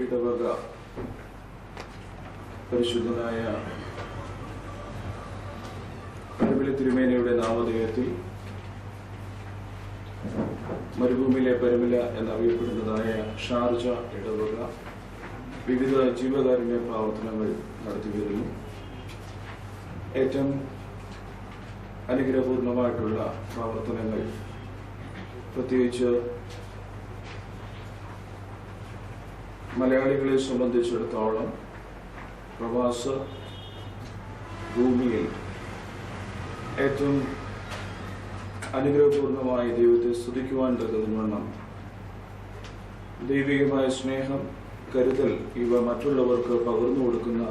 ഇടവക പരിശുദ്ധനായ പരുമല തിരുമേനിയുടെ നാമധേയത്തിൽ മരുഭൂമിയിലെ പരുമല എന്നറിയപ്പെടുന്നതായ ഷാർജ ഇടവക വിവിധ ജീവകാരുണ്യ പ്രവർത്തനങ്ങൾ നടത്തിവരുന്നു. ഏറ്റവും അനുഗ്രഹപൂർണമായിട്ടുള്ള പ്രവർത്തനങ്ങൾ, പ്രത്യേകിച്ച് മലയാളികളെ സംബന്ധിച്ചിടത്തോളം പ്രവാസ ഭൂമിയിൽ ഏറ്റവും അനുഗ്രഹപൂർണമായ ദൈവത്തെ സ്തുതിക്കുവാൻ തക്കവണ്ണം ദൈവികമായ സ്നേഹം, കരുതൽ ഇവ മറ്റുള്ളവർക്ക് പകർന്നു കൊടുക്കുന്ന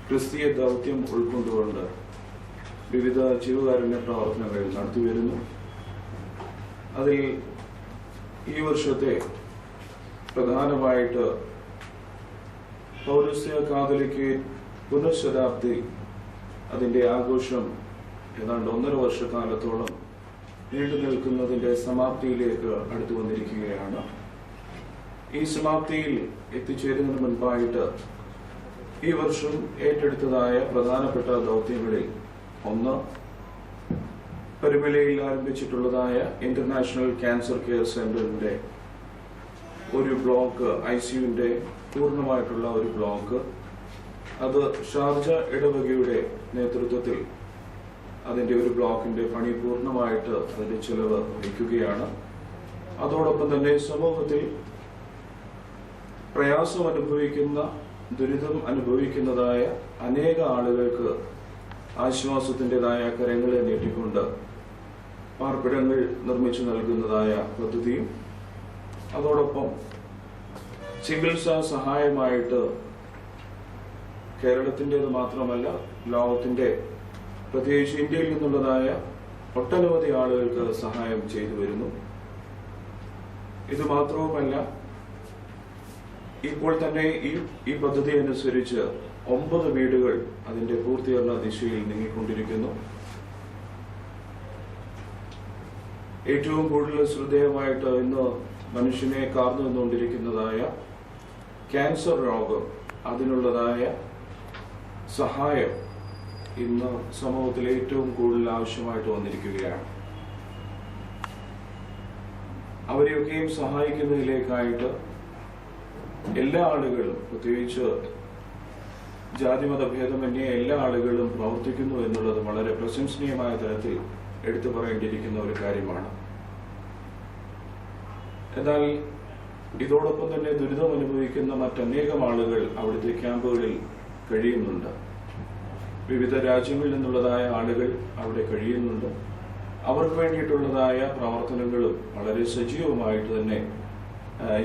ക്രിസ്തീയ ദൗത്യം ഉൾക്കൊണ്ടുകൊണ്ട് വിവിധ ജീവകാരുണ്യ പ്രവർത്തനങ്ങൾ നടത്തിവരുന്നു. അതിൽ ഈ വർഷത്തെ പ്രധാനമായിട്ട് പൗരസ്ത്യ കാതലിക്ക് പുനഃശതാബ്ദി, അതിൻ്റെ ആഘോഷം ഏതാണ്ട് 1.5 വർഷക്കാലത്തോളം നീണ്ടു നിൽക്കുന്നതിൻ്റെ സമാപ്തിയിലേക്ക് അടുത്തു വന്നിരിക്കുകയാണ്. ഈ സമാപ്തിയിൽ എത്തിച്ചേരുന്നതിന് മുൻപായിട്ട് ഈ വർഷം ഏറ്റെടുത്തതായ പ്രധാനപ്പെട്ട ദൗത്യങ്ങളിൽ ഒന്ന്, പരുമലയിൽ ആരംഭിച്ചിട്ടുള്ളതായ ഇന്റർനാഷണൽ ക്യാൻസർ കെയർ സെന്ററിന്റെ ഒരു ബ്ലോക്ക്, ICUവിന്റെ പൂർണ്ണമായിട്ടുള്ള ഒരു ബ്ലോക്ക്, അത് ഷാർജ ഇടവകയുടെ നേതൃത്വത്തിൽ അതിന്റെ ഒരു ബ്ലോക്കിന്റെ പണി പൂർണ്ണമായിട്ട് അതിന്റെ ചെലവ് വഹിക്കുകയാണ്. അതോടൊപ്പം തന്നെ സമൂഹത്തിൽ പ്രയാസം അനുഭവിക്കുന്ന, ദുരിതം അനുഭവിക്കുന്നതായ അനേക ആളുകൾക്ക് ആശ്വാസത്തിൻ്റെതായ കരങ്ങളെ നീട്ടിക്കൊണ്ട് പാർപ്പിടങ്ങൾ നിർമ്മിച്ചു നൽകുന്നതായ പദ്ധതിയും, അതോടൊപ്പം ചികിത്സാ സഹായമായിട്ട് കേരളത്തിൻ്റെത് മാത്രമല്ല ലോകത്തിൻ്റെ, പ്രത്യേകിച്ച് ഇന്ത്യയിൽ നിന്നുള്ളതായ ഒട്ടനവധി ആളുകൾക്ക് സഹായം ചെയ്തു വരുന്നു. ഇത് മാത്രവുമല്ല, ഇപ്പോൾ തന്നെ ഈ പദ്ധതി അനുസരിച്ച് 9 വീടുകൾ അതിന്റെ പൂർത്തീകരണ ദിശയിൽ നീങ്ങിക്കൊണ്ടിരിക്കുന്നു. ഏറ്റവും കൂടുതൽ ശ്രദ്ധേയമായിട്ട് ഇന്ന് മനുഷ്യനെ കാർന്നു നിന്നുകൊണ്ടിരിക്കുന്നതായ ക്യാൻസർ രോഗം, അതിനുള്ളതായ സഹായം ഇന്ന് സമൂഹത്തിൽ ഏറ്റവും കൂടുതൽ ആവശ്യമായിട്ട് വന്നിരിക്കുകയാണ്. അവരെയൊക്കെയും സഹായിക്കുന്നതിലേക്കായിട്ട് എല്ലാ ആളുകളും, പ്രത്യേകിച്ച് ജാതിമത ഭേദമന്യേ എല്ലാ ആളുകളും പ്രവർത്തിക്കുന്നു എന്നുള്ളത് വളരെ പ്രശംസനീയമായ തരത്തിൽ എടുത്തു പറയേണ്ടിയിരിക്കുന്ന ഒരു കാര്യമാണ്. എന്നാൽ ഇതോടൊപ്പം തന്നെ ദുരിതം അനുഭവിക്കുന്ന മറ്റനേകം ആളുകൾ അവിടുത്തെ ക്യാമ്പുകളിൽ കഴിയുന്നുണ്ട്. വിവിധ രാജ്യങ്ങളിൽ നിന്നുള്ളതായ ആളുകൾ അവിടെ കഴിയുന്നുണ്ട്. അവർക്ക് വേണ്ടിയിട്ടുള്ളതായ പ്രവർത്തനങ്ങളും വളരെ സജീവമായിട്ട് തന്നെ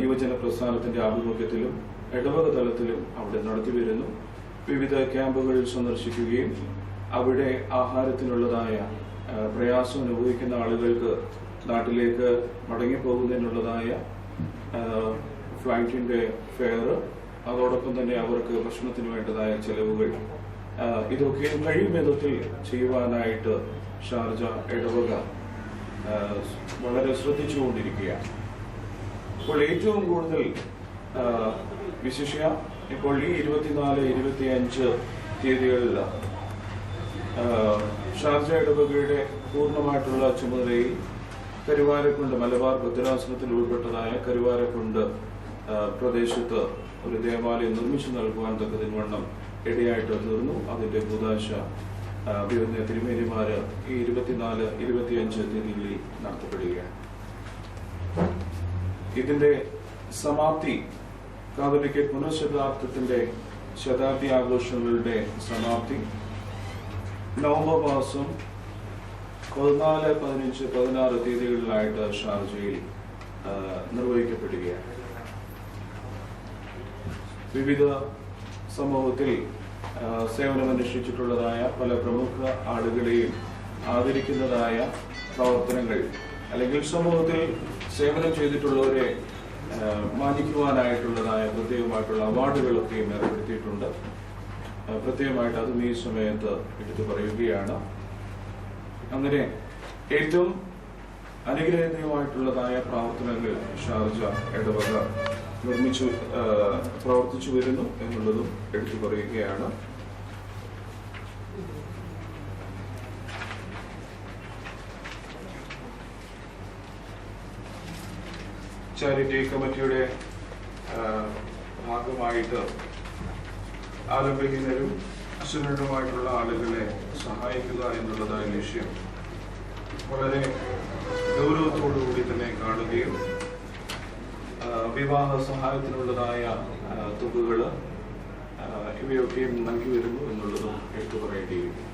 യുവജന പ്രസ്ഥാനത്തിന്റെ ആഭിമുഖ്യത്തിലും ഇടവക തലത്തിലും അവിടെ നടത്തിവരുന്നു. വിവിധ ക്യാമ്പുകൾ സന്ദർശിക്കുകയും അവിടെ ആഹാരത്തിനുള്ളതായ പ്രയാസം അനുഭവിക്കുന്ന ആളുകൾക്ക് നാട്ടിലേക്ക് മടങ്ങിപ്പോകുന്നതിനുള്ളതായ ഫ്ലൈറ്റിന്റെ ഫെയർ, അതോടൊപ്പം തന്നെ അവർക്ക് ഭക്ഷണത്തിന് വേണ്ടതായ ചെലവുകൾ, ഇതൊക്കെയും കഴിയും വിധത്തിൽ ചെയ്യുവാനായിട്ട് ഷാർജ ഇടവക വളരെ ശ്രദ്ധിച്ചുകൊണ്ടിരിക്കുകയാണ്. ഇപ്പോൾ ഏറ്റവും കൂടുതൽ വിശിഷ്യ ഇപ്പോൾ ഈ 24, 25 തീയതികളിൽ ഷാർജ ഇടവകയുടെ പൂർണ്ണമായിട്ടുള്ള ചുമതലയിൽ കരുവാരക്കുണ്ട്, മലബാർ ഭദ്രാസനത്തിൽ ഉൾപ്പെട്ടതായ കരുവാരക്കുണ്ട് പ്രദേശത്ത് ഒരു ദേവാലയം നിർമ്മിച്ചു നൽകുവാൻ തക്കതിൻവണ്ണം ഇടയായിട്ട് തീർന്നു. അതിന്റെ കൂദാശ അഭിവന്യ തിരുമേനിമാര് ഈ 24, 25 തീയതികളിൽ നടത്തപ്പെടുകയാണ്. ഇതിന്റെ സമാപ്തി, കാതോലിക്ക പുനഃശതാബ്ദത്തിന്റെ ശതാബ്ദി ആഘോഷങ്ങളുടെ സമാപ്തി നവംബർ മാസം 14, 15, 16 തീയതികളിലായിട്ട് ഷാർജയിൽ നിർവഹിക്കപ്പെടുകയാണ്. വിവിധ സമൂഹത്തിൽ സേവനമനുഷ്ഠിച്ചിട്ടുള്ളതായ പല പ്രമുഖ ആളുകളെയും ആദരിക്കുന്നതായ പ്രവർത്തനങ്ങൾ, അല്ലെങ്കിൽ സമൂഹത്തിൽ സേവനം ചെയ്തിട്ടുള്ളവരെ മാനിക്കുവാനായിട്ടുള്ളതായ പ്രത്യേകമായിട്ടുള്ള അവാർഡുകളൊക്കെയും ഏർപ്പെടുത്തിയിട്ടുണ്ട്. പ്രത്യേകമായിട്ട് അതും ഈ സമയത്ത് എടുത്തു പറയുകയാണ്. അങ്ങനെ ഏറ്റവും അനുഗ്രഹീയമായിട്ടുള്ളതായ പ്രവർത്തനങ്ങൾ ഷാർജ ഇടവക പ്രവർത്തിച്ചു വരുന്നു എന്നുള്ളതും എടുത്തു പറയുകയാണ്. ചാരിറ്റി കമ്മിറ്റിയുടെ ഭാഗമായിട്ട് ആലംബിക്കുന്നവരും അസുരരുമായിട്ടുള്ള ആളുകളെ സഹായിക്കുക എന്നുള്ളതായ ലക്ഷ്യം വളരെ ഗൗരവത്തോടുകൂടി തന്നെ കാണുകയും വിവാഹ സഹായത്തിനുള്ളതായ തുകകൾ ഇവയൊക്കെയും നൽകി വരുന്നു എന്നുള്ളതും എടുത്തു പറയേണ്ടിയിരിക്കുന്നു.